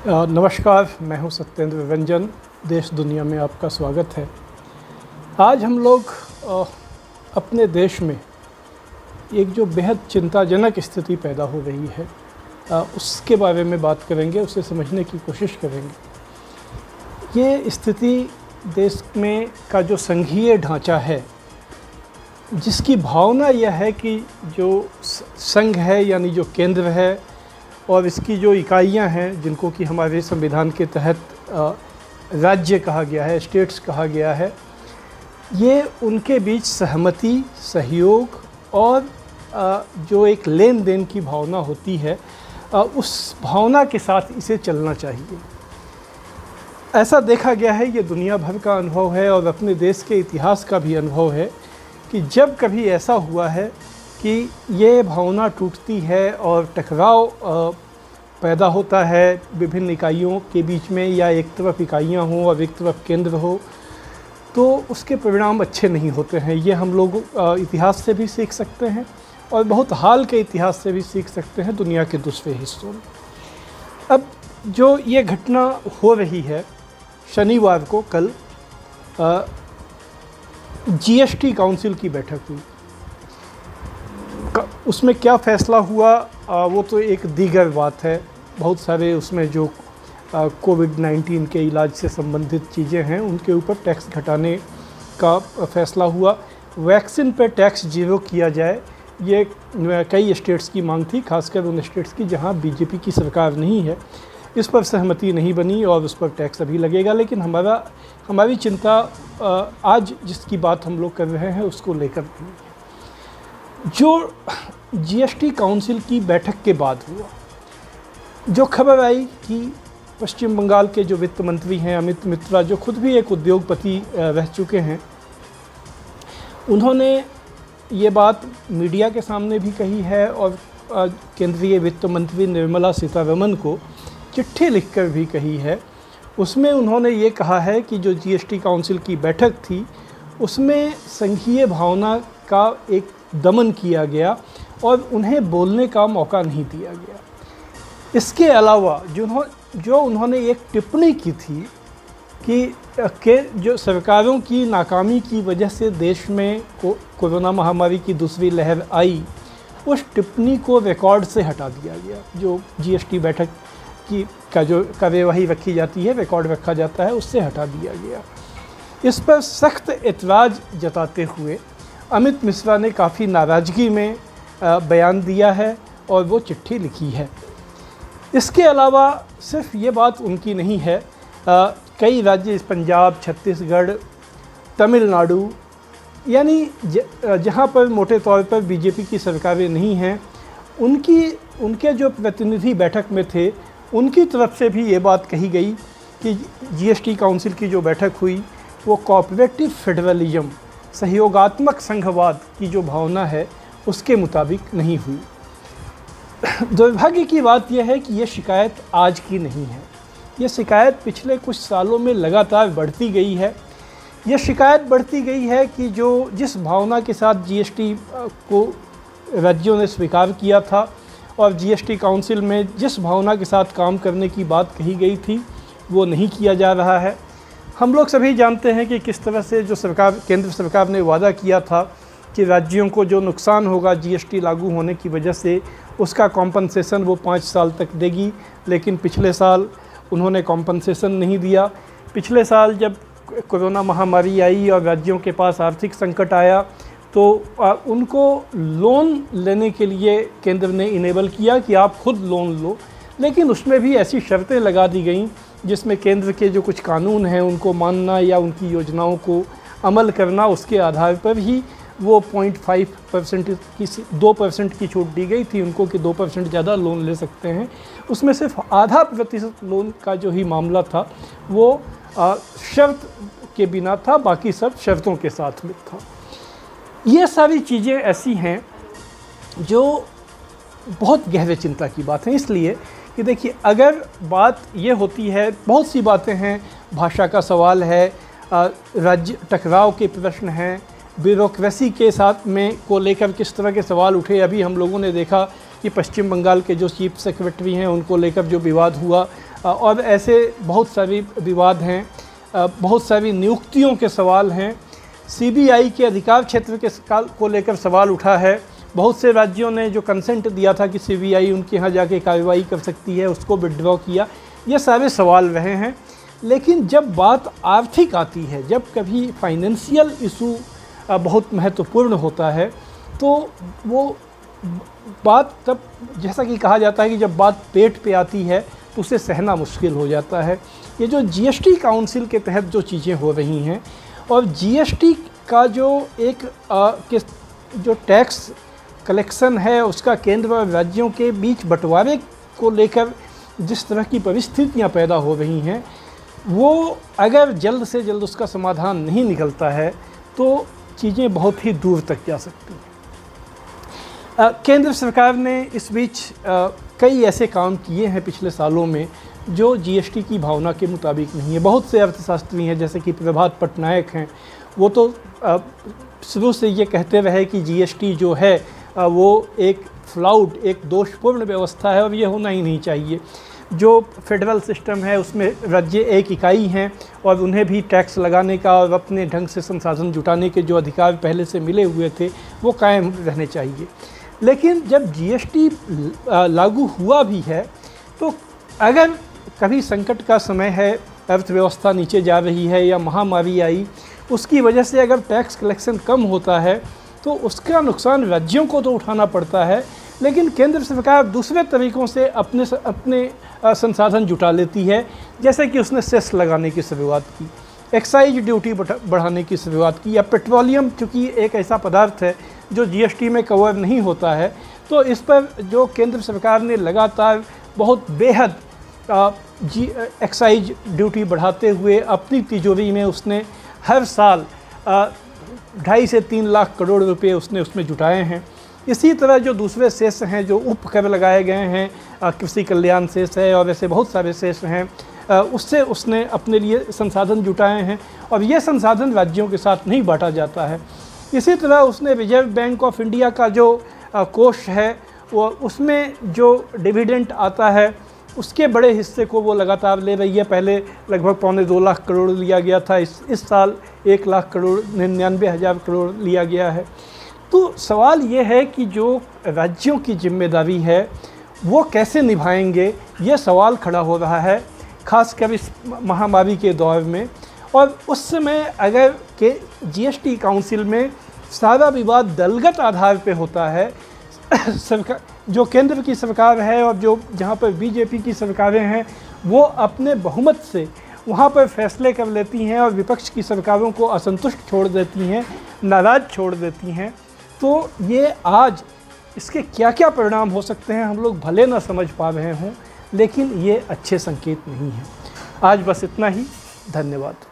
नमस्कार, मैं हूं सत्येंद्र रंजन। देश दुनिया में आपका स्वागत है। आज हम लोग अपने देश में एक जो बेहद चिंताजनक स्थिति पैदा हो रही है उसके बारे में बात करेंगे, उसे समझने की कोशिश करेंगे। ये स्थिति देश में का जो संघीय ढांचा है, जिसकी भावना यह है कि जो संघ है यानी जो केंद्र है और इसकी जो इकाइयां हैं, जिनको कि हमारे संविधान के तहत राज्य कहा गया है, स्टेट्स कहा गया है, ये उनके बीच सहमति, सहयोग और जो एक लेन देन की भावना होती है, उस भावना के साथ इसे चलना चाहिए। ऐसा देखा गया है, ये दुनिया भर का अनुभव है और अपने देश के इतिहास का भी अनुभव है कि जब कभी ऐसा हुआ है कि ये भावना टूटती है और टकराव पैदा होता है विभिन्न इकाइयों के बीच में, या एक तरफ इकाइयाँ हों और एक तरफ केंद्र हो, तो उसके परिणाम अच्छे नहीं होते हैं। ये हम लोग इतिहास से भी सीख सकते हैं और बहुत हाल के इतिहास से भी सीख सकते हैं दुनिया के दूसरे हिस्सों में। अब जो ये घटना हो रही है, शनिवार को कल जीएसटी काउंसिल की बैठक हुई। उसमें क्या फ़ैसला हुआ वो तो एक दीगर बात है। बहुत सारे उसमें जो कोविड-19 के इलाज से संबंधित चीज़ें हैं, उनके ऊपर टैक्स घटाने का फ़ैसला हुआ। वैक्सीन पर टैक्स ज़ीरो किया जाए, ये कई स्टेट्स की मांग थी, खासकर उन स्टेट्स की जहां बीजेपी की सरकार नहीं है। इस पर सहमति नहीं बनी और उस पर टैक्स अभी लगेगा। लेकिन हमारी चिंता आज जिसकी बात हम लोग कर रहे हैं उसको लेकर नहीं है। जो जीएसटी काउंसिल की बैठक के बाद हुआ, जो खबर आई कि पश्चिम बंगाल के जो वित्त मंत्री हैं अमित मित्रा, जो खुद भी एक उद्योगपति रह चुके हैं, उन्होंने ये बात मीडिया के सामने भी कही है और केंद्रीय वित्त मंत्री निर्मला सीतारमण को चिट्ठी लिखकर भी कही है। उसमें उन्होंने ये कहा है कि जो जीएसटी काउंसिल की बैठक थी, उसमें संघीय भावना का एक दमन किया गया और उन्हें बोलने का मौका नहीं दिया गया। इसके अलावा जो उन्होंने एक टिप्पणी की थी कि जो सरकारों की नाकामी की वजह से देश में कोरोना महामारी की दूसरी लहर आई, उस टिप्पणी को रिकॉर्ड से हटा दिया गया। जो जीएसटी बैठक की का जो कार्यवाही रखी जाती है, रिकॉर्ड रखा जाता है, उससे हटा दिया गया। इस पर सख्त एतराज़ जताते हुए अमित मिश्रा ने काफ़ी नाराज़गी में बयान दिया है और वो चिट्ठी लिखी है। इसके अलावा सिर्फ ये बात उनकी नहीं है, कई राज्य, पंजाब, छत्तीसगढ़, तमिलनाडु, यानी जहाँ पर मोटे तौर पर बीजेपी की सरकारें नहीं हैं, उनके जो प्रतिनिधि बैठक में थे, उनकी तरफ से भी ये बात कही गई कि जीएसटी काउंसिल की जो बैठक हुई वो कोऑपरेटिव फेडरलिज्म, सहयोगात्मक संघवाद की जो भावना है उसके मुताबिक नहीं हुई। दुर्भाग्य की बात यह है कि ये शिकायत आज की नहीं है। ये शिकायत पिछले कुछ सालों में लगातार बढ़ती गई है। ये शिकायत बढ़ती गई है कि जिस भावना के साथ जीएसटी को राज्यों ने स्वीकार किया था और जीएसटी काउंसिल में जिस भावना के साथ काम करने की बात कही गई थी, वो नहीं किया जा रहा है। हम लोग सभी जानते हैं कि किस तरह से जो केंद्र सरकार ने वादा किया था कि राज्यों को जो नुकसान होगा जीएसटी लागू होने की वजह से, उसका कॉम्पनसेशन वो 5 साल तक देगी। लेकिन पिछले साल उन्होंने कॉम्पनसेशन नहीं दिया। पिछले साल जब कोरोना महामारी आई और राज्यों के पास आर्थिक संकट आया, तो उनको लोन लेने के लिए केंद्र ने इनेबल किया कि आप खुद लोन लो, लेकिन उसमें भी ऐसी शर्तें लगा दी गईं जिसमें केंद्र के जो कुछ कानून हैं उनको मानना या उनकी योजनाओं को अमल करना, उसके आधार पर ही वो 0.5% की 2% की छूट दी गई थी उनको कि 2% ज़्यादा लोन ले सकते हैं। उसमें सिर्फ आधा प्रतिशत लोन का जो ही मामला था वो शर्त के बिना था, बाकी सब शर्तों के साथ में था। ये सारी चीज़ें ऐसी हैं जो बहुत गहरे चिंता की बात है, इसलिए कि देखिए, अगर बात ये होती है, बहुत सी बातें हैं, भाषा का सवाल है, राज्य टकराव के प्रश्न हैं, ब्यूरोक्रेसी के साथ में को लेकर किस तरह के सवाल उठे। अभी हम लोगों ने देखा कि पश्चिम बंगाल के जो चीफ सेक्रेटरी हैं उनको लेकर जो विवाद हुआ, और ऐसे बहुत सारे विवाद हैं, बहुत सारी नियुक्तियों के सवाल हैं, सीबीआई के अधिकार क्षेत्र के को लेकर सवाल उठा है। बहुत से राज्यों ने जो कंसेंट दिया था कि सीबीआई उनके यहाँ जाके कार्रवाई कर सकती है, उसको विड्रॉ किया। ये सारे सवाल रहे हैं। लेकिन जब बात आर्थिक आती है, जब कभी फाइनेंशियल इशू बहुत महत्वपूर्ण होता है, तो वो बात तब, जैसा कि कहा जाता है कि जब बात पेट पे आती है तो उसे सहना मुश्किल हो जाता है। ये जो जीएसटी काउंसिल के तहत जो चीज़ें हो रही हैं, और जीएसटी का जो जो टैक्स कलेक्शन है उसका केंद्र और राज्यों के बीच बंटवारे को लेकर जिस तरह की परिस्थितियां पैदा हो रही हैं, वो अगर जल्द से जल्द उसका समाधान नहीं निकलता है तो चीज़ें बहुत ही दूर तक जा सकती हैं। केंद्र सरकार ने इस बीच कई ऐसे काम किए हैं पिछले सालों में जो जीएसटी की भावना के मुताबिक नहीं है। बहुत से अर्थशास्त्री हैं, जैसे कि प्रभात पटनायक हैं, वो तो शुरू से ये कहते रहे कि जीएसटी जो है वो एक फ्लॉड, एक दोषपूर्ण व्यवस्था है और ये होना ही नहीं चाहिए। जो फेडरल सिस्टम है उसमें राज्य एक इकाई हैं और उन्हें भी टैक्स लगाने का और अपने ढंग से संसाधन जुटाने के जो अधिकार पहले से मिले हुए थे वो कायम रहने चाहिए। लेकिन जब जीएसटी लागू हुआ भी है तो अगर कभी संकट का समय है, अर्थव्यवस्था नीचे जा रही है या महामारी आई, उसकी वजह से अगर टैक्स कलेक्शन कम होता है तो उसका नुकसान राज्यों को तो उठाना पड़ता है, लेकिन केंद्र सरकार दूसरे तरीक़ों से अपने संसाधन जुटा लेती है। जैसे कि उसने सेस लगाने की शुरुआत की, एक्साइज ड्यूटी बढ़ाने की शुरुआत की, या पेट्रोलियम चूँकि एक ऐसा पदार्थ है जो जीएसटी में कवर नहीं होता है, तो इस पर जो केंद्र सरकार ने लगातार बहुत बेहद एक्साइज ड्यूटी बढ़ाते हुए अपनी तिजोरी में उसने हर साल 2.5 से 3 लाख करोड़ रुपए उसने उसमें जुटाए हैं। इसी तरह जो दूसरे सेस हैं, जो उपकर लगाए गए हैं, कृषि कल्याण सेस है और ऐसे बहुत सारे सेस हैं, उससे उसने अपने लिए संसाधन जुटाए हैं और ये संसाधन राज्यों के साथ नहीं बांटा जाता है। इसी तरह उसने रिजर्व बैंक ऑफ इंडिया का जो कोष है वो उसमें जो डिविडेंड आता है उसके बड़े हिस्से को वो लगातार ले रही है। पहले लगभग 2.25 लाख करोड़ लिया गया था, इस साल 1 लाख करोड़ 99,000 करोड़ लिया गया है। तो सवाल ये है कि जो राज्यों की जिम्मेदारी है वो कैसे निभाएंगे, ये सवाल खड़ा हो रहा है, खासकर इस महामारी के दौर में। और उस समय अगर के जीएसटी काउंसिल में सारा विवाद दलगत आधार पे होता है, सरकार जो केंद्र की सरकार है और जो जहाँ पर बीजेपी की सरकारें हैं वो अपने बहुमत से वहाँ पर फैसले कर लेती हैं और विपक्ष की सरकारों को असंतुष्ट छोड़ देती हैं, नाराज़ छोड़ देती हैं, तो ये आज इसके क्या क्या परिणाम हो सकते हैं हम लोग भले ना समझ पा रहे हों, लेकिन ये अच्छे संकेत नहीं हैं। आज बस इतना ही। धन्यवाद।